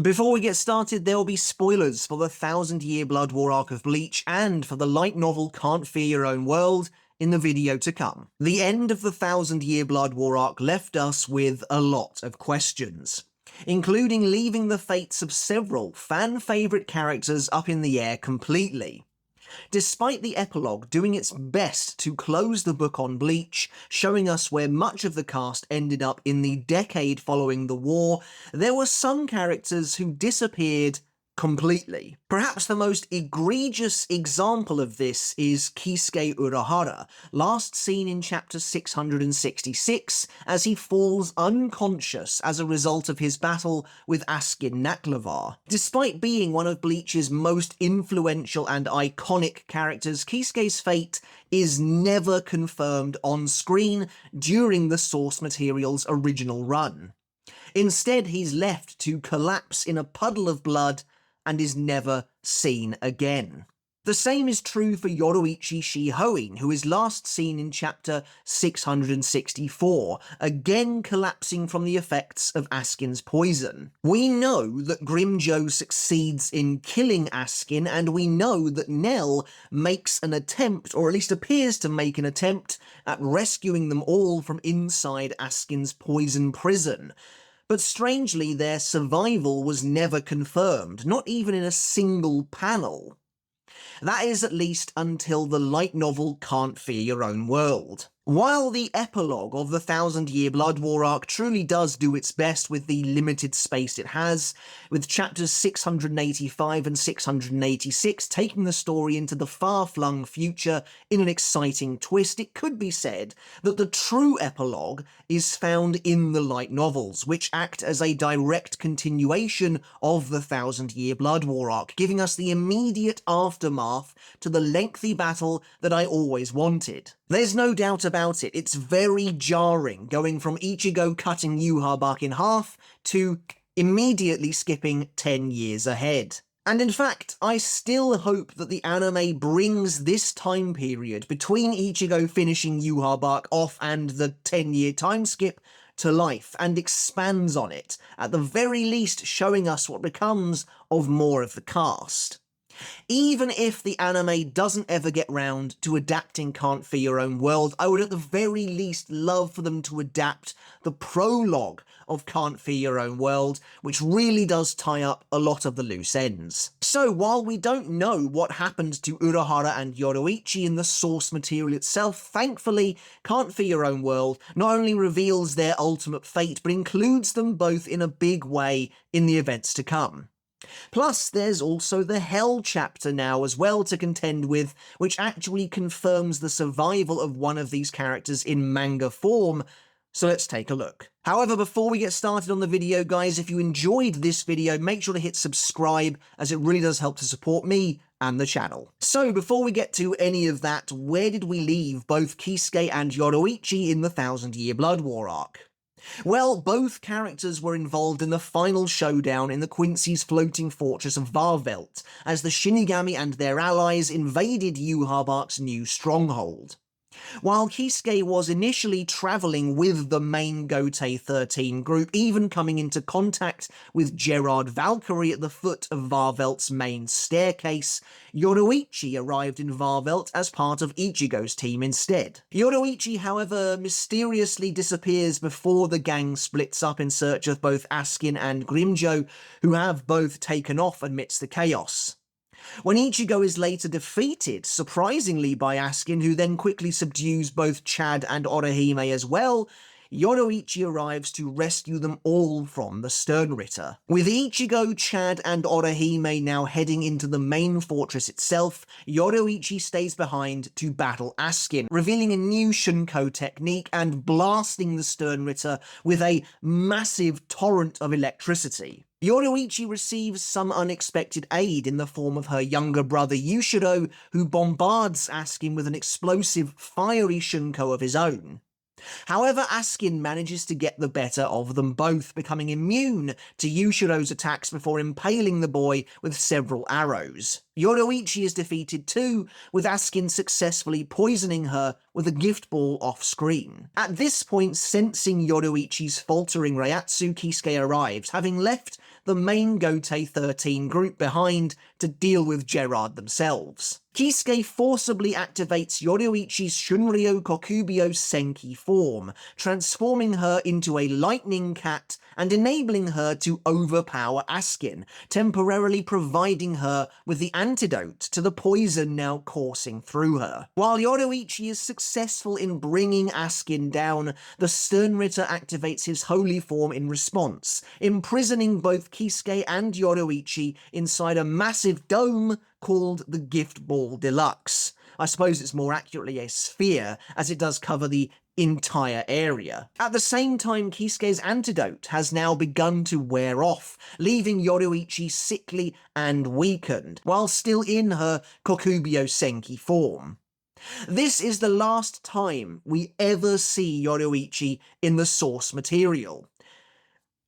Before we get started, there will be spoilers for the 1,000-Year Blood War arc of Bleach and for the light novel Can't Fear Your Own World in the video to come. The end of the 1,000-Year Blood War arc left us with a lot of questions, including leaving the fates of several fan-favourite characters up in the air completely. Despite the epilogue doing its best to close the book on Bleach, showing us where much of the cast ended up in the decade following the war, there were some characters who disappeared completely. Perhaps the most egregious example of this is Kisuke Urahara, last seen in chapter 666 as he falls unconscious as a result of his battle with Askin Naklavar. Despite being one of Bleach's most influential and iconic characters, Kisuke's fate is never confirmed on screen during the source material's original run. Instead, he's left to collapse in a puddle of blood and is never seen again. The same is true for Yoruichi Shihoin, who is last seen in chapter 664, again collapsing from the effects of Askin's poison. We know that Grimmjow succeeds in killing Askin, and we know that Nell makes an attempt, or at least appears to make an attempt, at rescuing them all from inside Askin's poison prison. But strangely, their survival was never confirmed, not even in a single panel. That is at least until the light novel Can't Fear Your Own World. While the epilogue of the 1,000-Year Blood War arc truly does do its best with the limited space it has, with chapters 685 and 686 taking the story into the far-flung future in an exciting twist, it could be said that the true epilogue is found in the light novels, which act as a direct continuation of the 1,000-Year Blood War arc, giving us the immediate aftermath to the lengthy battle that I always wanted. There's no doubt about it, it's very jarring going from Ichigo cutting Yhwach in half to immediately skipping 10 years ahead. And in fact, I still hope that the anime brings this time period between Ichigo finishing Yhwach off and the 10-year time skip to life, and expands on it, at the very least showing us what becomes of more of the cast. Even if the anime doesn't ever get round to adapting Can't Fear Your Own World, I would at the very least love for them to adapt the prologue of Can't Fear Your Own World, which really does tie up a lot of the loose ends. So while we don't know what happened to Urahara and Yoruichi in the source material itself, thankfully Can't Fear Your Own World not only reveals their ultimate fate, but includes them both in a big way in the events to come. Plus, there's also the Hell chapter now as well to contend with, which actually confirms the survival of one of these characters in manga form, so let's take a look. However, before we get started on the video, guys, if you enjoyed this video, make sure to hit subscribe, as it really does help to support me and the channel. So, before we get to any of that, where did we leave both Kisuke and Yoruichi in the 1,000-Year Blood War arc? Well, both characters were involved in the final showdown in the Quincy's floating fortress of Varvelt, as the Shinigami and their allies invaded Yhwach's new stronghold. While Kisuke was initially travelling with the main Gotei 13 group, even coming into contact with Gerard Valkyrie at the foot of Varvelt's main staircase, Yoruichi arrived in Varvelt as part of Ichigo's team instead. Yoruichi, however, mysteriously disappears before the gang splits up in search of both Askin and Grimmjow, who have both taken off amidst the chaos. When Ichigo is later defeated, surprisingly by Askin, who then quickly subdues both Chad and Orihime as well, Yoruichi arrives to rescue them all from the Sternritter. With Ichigo, Chad, and Orihime now heading into the main fortress itself, Yoruichi stays behind to battle Askin, revealing a new Shunko technique and blasting the Sternritter with a massive torrent of electricity. Yoruichi receives some unexpected aid in the form of her younger brother Yushiro, who bombards Askin with an explosive, fiery Shunko of his own. However, Askin manages to get the better of them both, becoming immune to Yushiro's attacks before impaling the boy with several arrows. Yoruichi is defeated too, with Askin successfully poisoning her with a gift ball off-screen. At this point, sensing Yoruichi's faltering Reiatsu, Kisuke arrives, having left the main Gotei 13 group behind to deal with Gerard themselves. Kisuke forcibly activates Yoruichi's Shunryo Kokubyo Senki form, transforming her into a lightning cat and enabling her to overpower Askin, temporarily providing her with the antidote to the poison now coursing through her. While Yoruichi is successful in bringing Askin down, the Sternritter activates his holy form in response, imprisoning both Kisuke and Yoruichi inside a massive dome called the Gift Ball Deluxe. I suppose it's more accurately a sphere, as it does cover the entire area. At the same time, Kisuke's antidote has now begun to wear off, leaving Yoruichi sickly and weakened, while still in her Kokubyo Senki form. This is the last time we ever see Yoruichi in the source material.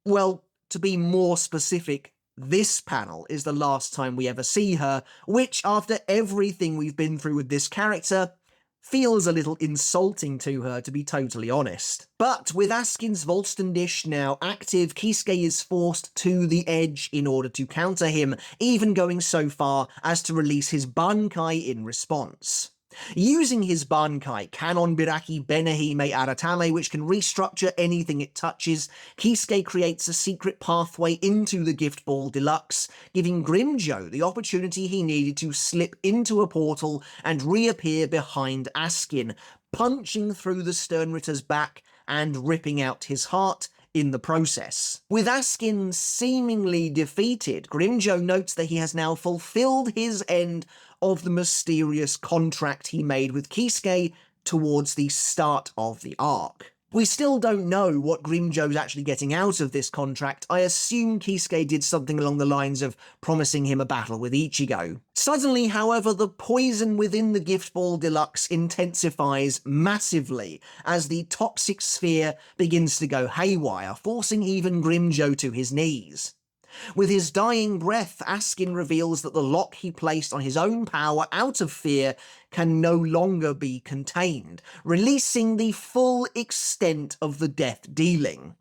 Well, to be more specific, this panel is the last time we ever see her, which, after everything we've been through with this character, feels a little insulting to her, to be totally honest. But with Askin's Volston dish now active, Kisuke is forced to the edge in order to counter him, even going so far as to release his bankai in response. Using his bankai, Kanon Biraki Benehime Aratame, which can restructure anything it touches, Kisuke creates a secret pathway into the Gift Ball Deluxe, giving Grimjo the opportunity he needed to slip into a portal and reappear behind Askin, punching through the Sternritter's back and ripping out his heart in the process. With Askin seemingly defeated, Grimjo notes that he has now fulfilled his end of the mysterious contract he made with Kisuke towards the start of the arc. We still don't know what Grimjo's actually getting out of this contract. I assume Kisuke did something along the lines of promising him a battle with Ichigo. Suddenly, however, the poison within the Gift Ball Deluxe intensifies massively as the toxic sphere begins to go haywire, forcing even Grimjo to his knees. With his dying breath, Askin reveals that the lock he placed on his own power out of fear can no longer be contained, releasing the full extent of the death dealing.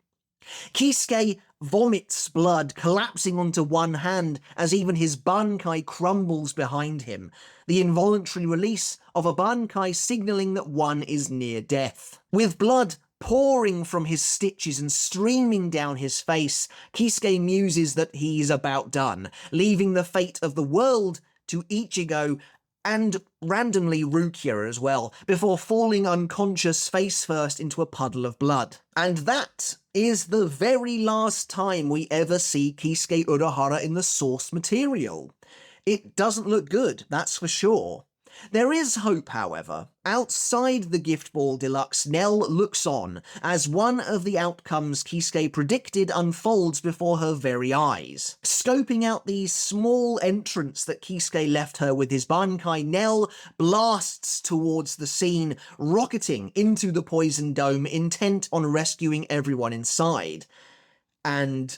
Kisuke vomits blood, collapsing onto one hand as even his bankai crumbles behind him, the involuntary release of a bankai signalling that one is near death. With blood pouring from his stitches and streaming down his face, Kisuke muses that he's about done, leaving the fate of the world to Ichigo and randomly Rukia as well, before falling unconscious face first into a puddle of blood. And that is the very last time we ever see Kisuke Urahara in the source material. It doesn't look good, that's for sure. There is hope, however. Outside the Gift Ball Deluxe, Nell looks on as one of the outcomes Kisuke predicted unfolds before her very eyes. Scoping out the small entrance that Kisuke left her with his bankai, Nell blasts towards the scene, rocketing into the poison dome, intent on rescuing everyone inside. And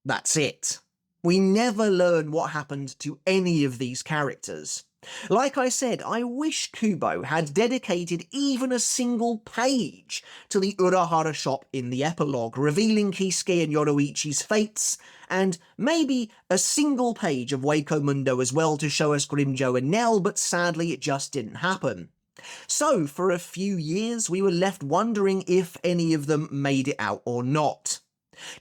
that's it. We never learn what happened to any of these characters. Like I said, I wish Kubo had dedicated even a single page to the Urahara shop in the epilogue, revealing Kisuke and Yoruichi's fates, and maybe a single page of Waco Mundo as well to show us Grimjo and Nell, but sadly it just didn't happen. So, for a few years, we were left wondering if any of them made it out or not.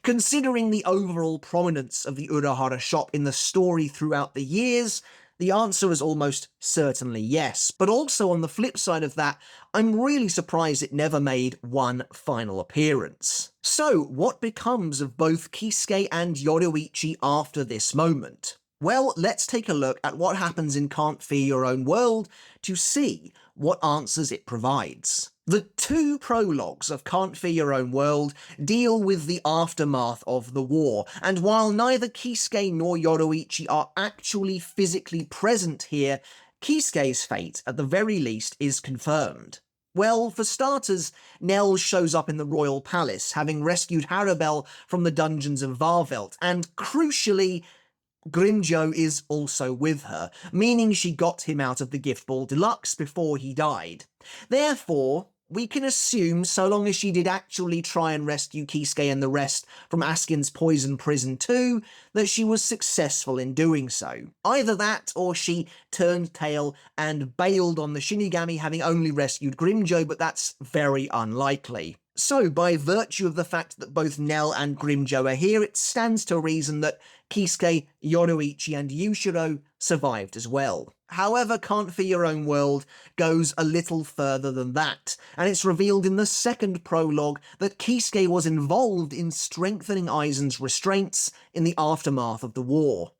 Considering the overall prominence of the Urahara shop in the story throughout the years, the answer is almost certainly yes. But also on the flip side of that, I'm really surprised it never made one final appearance. So, what becomes of both Kisuke and Yoruichi after this moment? Well, let's take a look at what happens in Can't Fear Your Own World to see what answers it provides. The two prologues of Can't Fear Your Own World deal with the aftermath of the war, and while neither Kisuke nor Yoruichi are actually physically present here, Kisuke's fate, at the very least, is confirmed. Well, for starters, Nell shows up in the royal palace, having rescued Harabel from the dungeons of Varvelt, and crucially, Grimjo is also with her, meaning she got him out of the Gift Ball Deluxe before he died. Therefore, we can assume, so long as she did actually try and rescue Kisuke and the rest from Askin's poison prison too, that she was successful in doing so. Either that, or she turned tail and bailed on the Shinigami, having only rescued Grimjo, but that's very unlikely. So, by virtue of the fact that both Nell and Grimjo are here, it stands to reason that Kisuke, Yoruichi, and Yushiro survived as well. However, Can't Fear Your Own World goes a little further than that, and it's revealed in the second prologue that Kisuke was involved in strengthening Aizen's restraints in the aftermath of the war.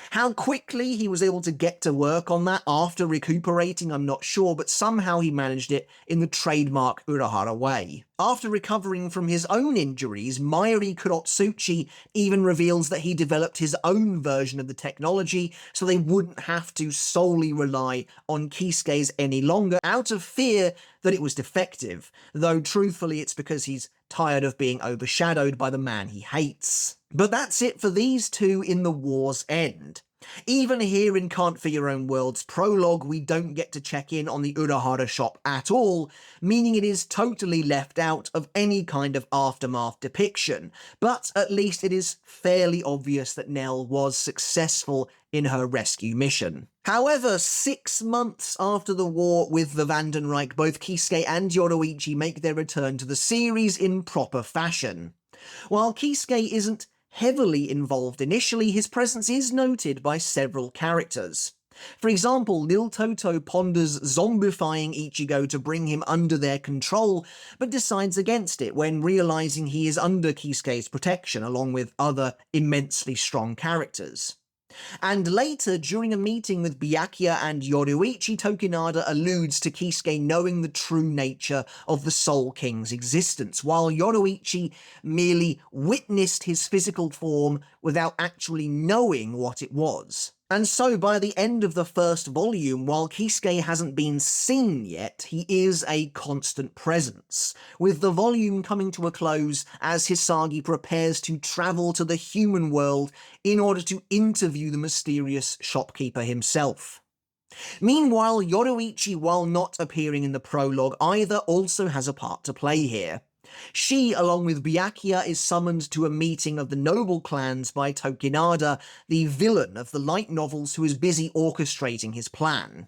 How quickly he was able to get to work on that after recuperating, I'm not sure, but somehow he managed it in the trademark Urahara way. After recovering from his own injuries, Mairi Kurotsuchi even reveals that he developed his own version of the technology so they wouldn't have to solely rely on Kisuke's any longer, out of fear that it was defective, though truthfully it's because he's tired of being overshadowed by the man he hates. But that's it for these two in The War's End. Even here in Can't Fear Your Own World's prologue, we don't get to check in on the Urahara shop at all, meaning it is totally left out of any kind of aftermath depiction, but at least it is fairly obvious that Nell was successful in her rescue mission. However, 6 months after the war with the Vandenreich, both Kisuke and Yoruichi make their return to the series in proper fashion. While Kisuke isn't heavily involved initially, his presence is noted by several characters. For example, Lil Toto ponders zombifying Ichigo to bring him under their control, but decides against it when realizing he is under Kisuke's protection, along with other immensely strong characters. And later, during a meeting with Byakuya and Yoruichi, Tokinada alludes to Kisuke knowing the true nature of the Soul King's existence, while Yoruichi merely witnessed his physical form without actually knowing what it was. And so by the end of the first volume, while Kisuke hasn't been seen yet, he is a constant presence, with the volume coming to a close as Hisagi prepares to travel to the human world in order to interview the mysterious shopkeeper himself. Meanwhile, Yoruichi, while not appearing in the prologue either, also has a part to play here. She, along with Byakuya, is summoned to a meeting of the noble clans by Tokinada, the villain of the light novels who is busy orchestrating his plan.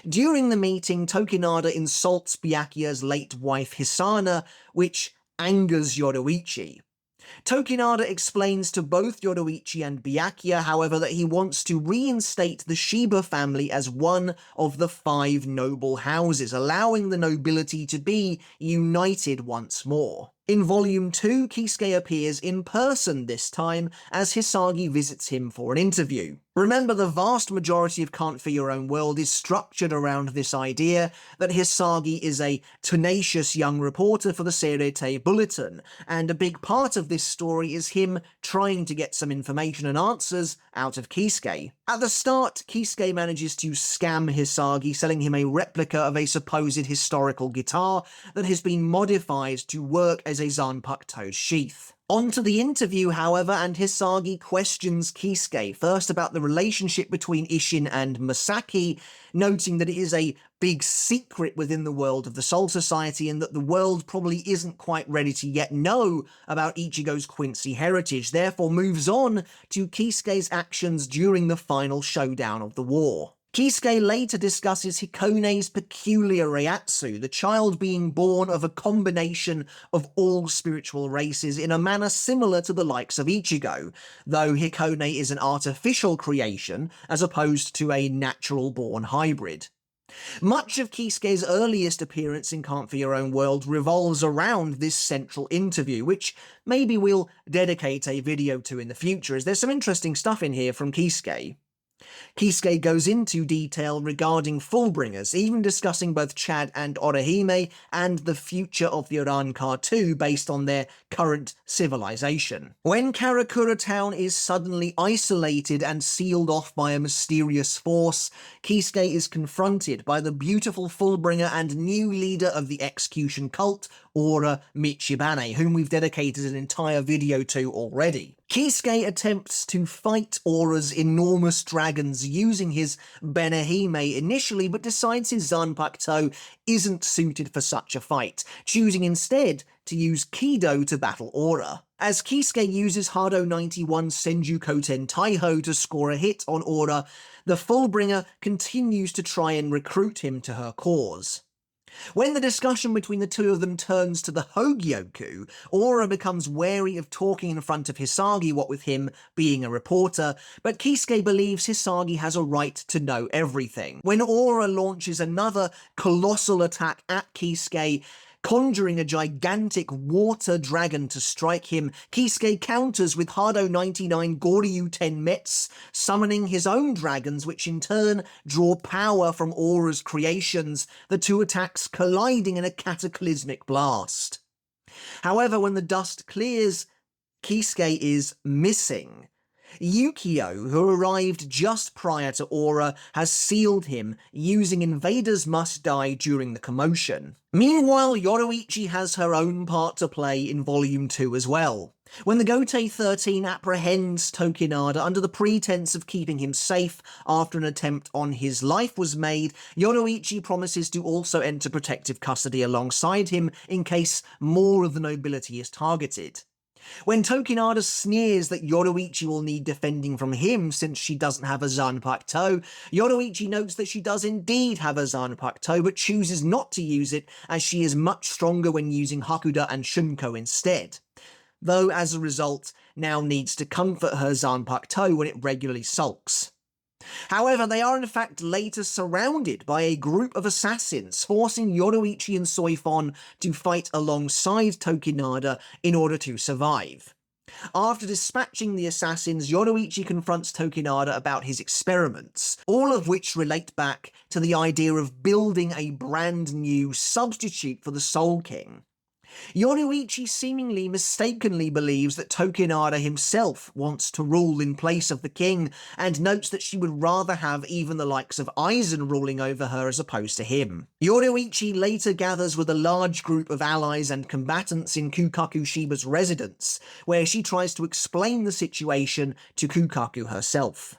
During the meeting, Tokinada insults Byakuya's late wife Hisana, which angers Yoruichi. Tokinada explains to both Yoruichi and Byakuya, however, that he wants to reinstate the Shiba family as one of the 5 noble houses, allowing the nobility to be united once more. In Volume 2, Kisuke appears in person this time as Hisagi visits him for an interview. Remember, the vast majority of Can't Fear Your Own World is structured around this idea that Hisagi is a tenacious young reporter for the Serete Bulletin, and a big part of this story is him trying to get some information and answers out of Kisuke. At the start, Kisuke manages to scam Hisagi, selling him a replica of a supposed historical guitar that has been modified to work as a Zanpakuto's sheath. On to the interview, however, and Hisagi questions Kisuke, first about the relationship between Isshin and Masaki, noting that it is a big secret within the world of the Soul Society and that the world probably isn't quite ready to yet know about Ichigo's Quincy heritage, therefore moves on to Kisuke's actions during the final showdown of the war. Kisuke later discusses Hikone's peculiar Reiatsu, the child being born of a combination of all spiritual races in a manner similar to the likes of Ichigo, though Hikone is an artificial creation as opposed to a natural-born hybrid. Much of Kisuke's earliest appearance in Can't Fear Your Own World revolves around this central interview, which maybe we'll dedicate a video to in the future, as there's some interesting stuff in here from Kisuke. Kisuke goes into detail regarding Fullbringers, even discussing both Chad and Orihime and the future of the Urankar 2 based on their current civilization. When Karakura town is suddenly isolated and sealed off by a mysterious force, Kisuke is confronted by the beautiful Fullbringer and new leader of the execution cult, Ora Michibane, whom we've dedicated an entire video to already. Kisuke attempts to fight Ora's enormous dragons using his Benehime initially, but decides his Zanpakuto isn't suited for such a fight, choosing instead to use Kido to battle Ora. As Kisuke uses Hado 91 Senjukoten Taiho to score a hit on Ora, the Fullbringer continues to try and recruit him to her cause. When the discussion between the two of them turns to the Hogyoku, Ora becomes wary of talking in front of Hisagi, what with him being a reporter, but Kisuke believes Hisagi has a right to know everything. When Ora launches another colossal attack at Kisuke, conjuring a gigantic water dragon to strike him, Kisuke counters with Hado 99 Goryu Tenmetsu, summoning his own dragons, which in turn draw power from Ora's creations, the two attacks colliding in a cataclysmic blast. However, when the dust clears, Kisuke is missing. Yukio, who arrived just prior to Ora, has sealed him, using invaders must die during the commotion. Meanwhile, Yoruichi has her own part to play in Volume 2 as well. When the Gotei 13 apprehends Tokinada under the pretense of keeping him safe after an attempt on his life was made, Yoruichi promises to also enter protective custody alongside him in case more of the nobility is targeted. When Tokinada sneers that Yoruichi will need defending from him since she doesn't have a Zanpakuto, Yoruichi notes that she does indeed have a Zanpakuto, but chooses not to use it as she is much stronger when using Hakuda and Shunko instead, though as a result now needs to comfort her Zanpakuto when it regularly sulks. However, they are in fact later surrounded by a group of assassins, forcing Yoruichi and Soifon to fight alongside Tokinada in order to survive. After dispatching the assassins, Yoruichi confronts Tokinada about his experiments, all of which relate back to the idea of building a brand new substitute for the Soul King. Yoruichi seemingly mistakenly believes that Tokinada himself wants to rule in place of the king, and notes that she would rather have even the likes of Aizen ruling over her as opposed to him. Yoruichi later gathers with a large group of allies and combatants in Kukaku Shiba's residence, where she tries to explain the situation to Kukaku herself.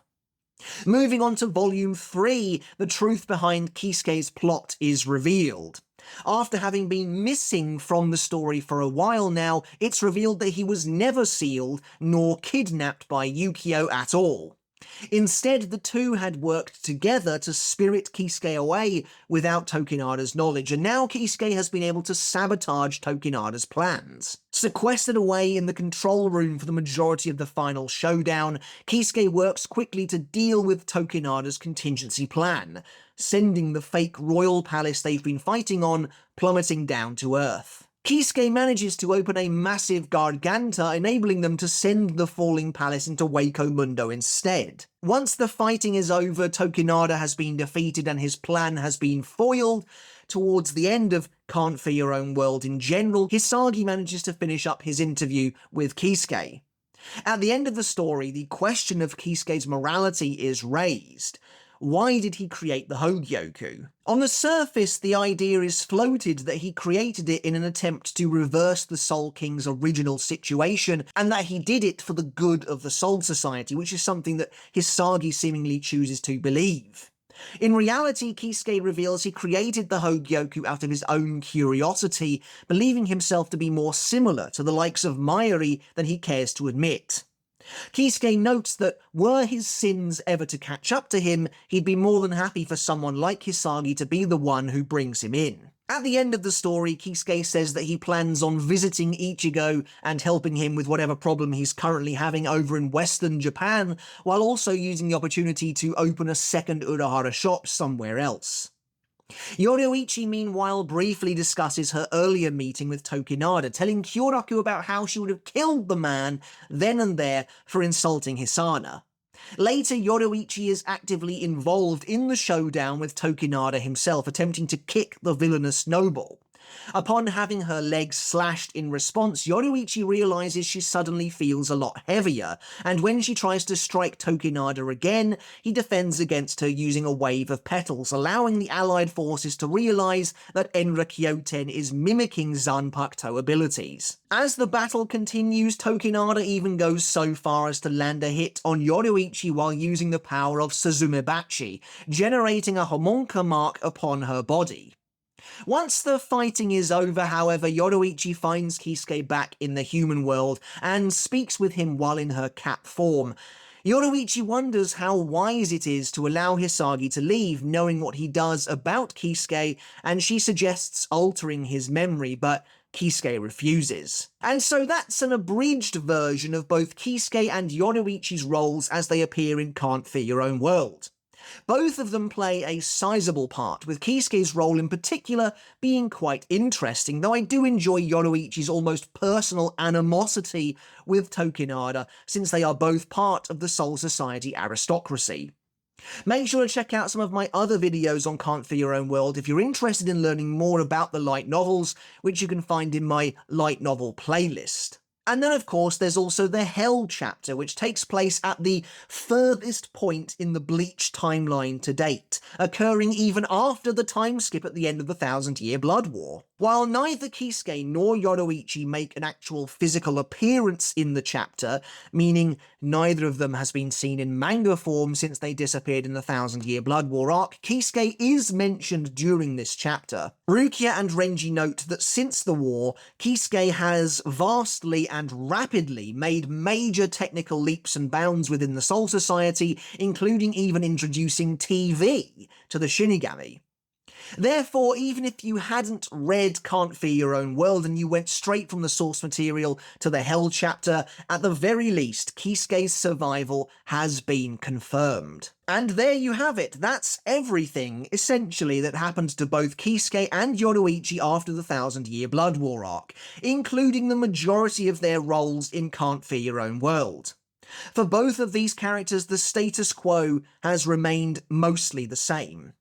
Moving on to Volume 3, the truth behind Kisuke's plot is revealed. After having been missing from the story for a while now, it's revealed that he was never sealed nor kidnapped by Yukio at all. Instead, the two had worked together to spirit Kisuke away without Tokinada's knowledge, and now Kisuke has been able to sabotage Tokinada's plans. Sequestered away in the control room for the majority of the final showdown, Kisuke works quickly to deal with Tokinada's contingency plan, sending the fake royal palace they've been fighting on plummeting down to Earth. Kisuke manages to open a massive Garganta, enabling them to send the falling palace into Wako Mundo instead. Once the fighting is over, Tokinada has been defeated and his plan has been foiled. Towards the end of Can't Fear Your Own World in general, Hisagi manages to finish up his interview with Kisuke. At the end of the story, the question of Kisuke's morality is raised. Why did he create the Hogyoku? On the surface, the idea is floated that he created it in an attempt to reverse the Soul King's original situation, and that he did it for the good of the Soul Society, which is something that Hisagi seemingly chooses to believe. In reality, Kisuke reveals he created the Hogyoku out of his own curiosity, believing himself to be more similar to the likes of Mayuri than he cares to admit. Kisuke notes that were his sins ever to catch up to him, he'd be more than happy for someone like Hisagi to be the one who brings him in. At the end of the story, Kisuke says that he plans on visiting Ichigo and helping him with whatever problem he's currently having over in Western Japan, while also using the opportunity to open a second Urahara shop somewhere else. Yoruichi, meanwhile, briefly discusses her earlier meeting with Tokinada, telling Kyoraku about how she would have killed the man then and there for insulting Hisana. Later, Yoruichi is actively involved in the showdown with Tokinada himself, attempting to kick the villainous noble. Upon having her legs slashed in response, Yoruichi realizes she suddenly feels a lot heavier, and when she tries to strike Tokinada again, he defends against her using a wave of petals, allowing the allied forces to realize that Enra Kyoten is mimicking Zanpakuto abilities. As the battle continues, Tokinada even goes so far as to land a hit on Yoruichi while using the power of Suzumebachi, generating a homunca mark upon her body. Once the fighting is over, however, Yoruichi finds Kisuke back in the human world and speaks with him while in her cat form. Yoruichi wonders how wise it is to allow Hisagi to leave, knowing what he does about Kisuke, and she suggests altering his memory, but Kisuke refuses. And so that's an abridged version of both Kisuke and Yoruichi's roles as they appear in Can't Fear Your Own World. Both of them play a sizable part, with Kisuke's role in particular being quite interesting, though I do enjoy Yoruichi's almost personal animosity with Tokinada, since they are both part of the Soul Society aristocracy. Make sure to check out some of my other videos on Can't Fear Your Own World if you're interested in learning more about the light novels, which you can find in my light novel playlist. And then, of course, there's also the Hell chapter, which takes place at the furthest point in the Bleach timeline to date, occurring even after the time skip at the end of the 1,000-Year Blood War. While neither Kisuke nor Yoruichi make an actual physical appearance in the chapter, meaning neither of them has been seen in manga form since they disappeared in the 1,000-Year Blood War arc, Kisuke is mentioned during this chapter. Rukia and Renji note that since the war, Kisuke has vastly and rapidly made major technical leaps and bounds within the Soul Society, including even introducing TV to the Shinigami. Therefore, even if you hadn't read Can't Fear Your Own World and you went straight from the source material to the Hell chapter, at the very least, Kisuke's survival has been confirmed. And there you have it. That's everything, essentially, that happened to both Kisuke and Yoruichi after the 1,000-Year Blood War arc, including the majority of their roles in Can't Fear Your Own World. For both of these characters, the status quo has remained mostly the same.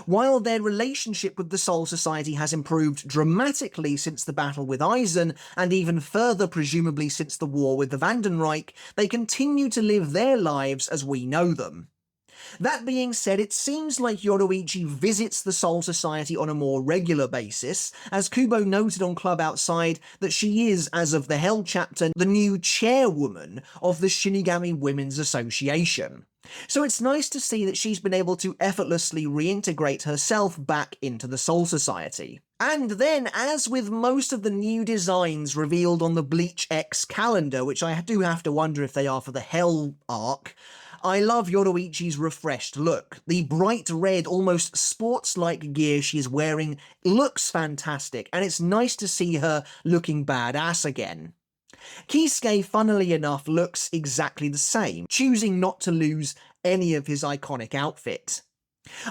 While their relationship with the Soul Society has improved dramatically since the battle with Aizen, and even further presumably since the war with the Vandenreich, they continue to live their lives as we know them. That being said, it seems like Yoruichi visits the Soul Society on a more regular basis, as Kubo noted on Club Outside that she is, as of the Hell chapter, the new chairwoman of the Shinigami Women's Association. So it's nice to see that she's been able to effortlessly reintegrate herself back into the Soul Society. And then, as with most of the new designs revealed on the Bleach X calendar, which I do have to wonder if they are for the Hell arc, I love Yoruichi's refreshed look. The bright red, almost sports-like gear she's wearing looks fantastic, and it's nice to see her looking badass again. Kisuke, funnily enough, looks exactly the same, choosing not to lose any of his iconic outfit.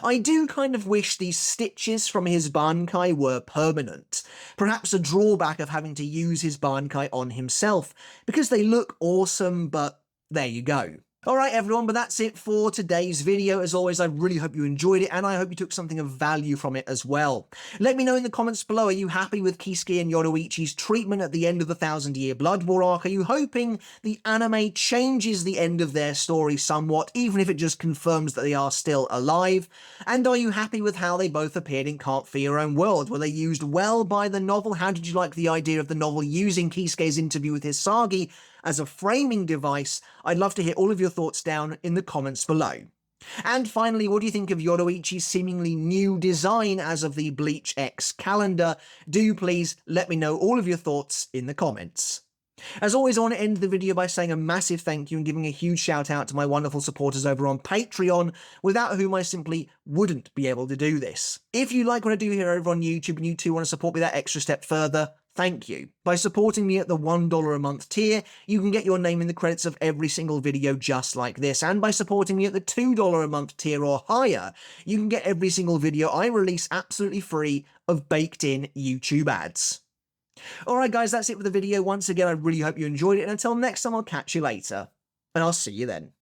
I do kind of wish these stitches from his bankai were permanent, perhaps a drawback of having to use his bankai on himself, because they look awesome, but there you go. Alright everyone, but that's it for today's video. As always, I really hope you enjoyed it, and I hope you took something of value from it as well. Let me know in the comments below, are you happy with Kisuke and Yoruichi's treatment at the end of the 1,000-Year Blood War arc? Are you hoping the anime changes the end of their story somewhat, even if it just confirms that they are still alive? And are you happy with how they both appeared in Can't Fear Your Own World? Were they used well by the novel? How did you like the idea of the novel using Kisuke's interview with Hisagi as a framing device? I'd love to hear all of your thoughts down in the comments below. And finally, what do you think of Yoruichi's seemingly new design as of the Bleach X calendar? Do please let me know all of your thoughts in the comments. As always, I want to end the video by saying a massive thank you and giving a huge shout out to my wonderful supporters over on Patreon, without whom I simply wouldn't be able to do this. If you like what I do here over on YouTube and you too want to support me that extra step further, thank you. By supporting me at the $1 a month tier, you can get your name in the credits of every single video just like this, and by supporting me at the $2 a month tier or higher, you can get every single video I release absolutely free of baked-in YouTube ads. Alright guys, that's it for the video. Once again, I really hope you enjoyed it, and until next time, I'll catch you later, and I'll see you then.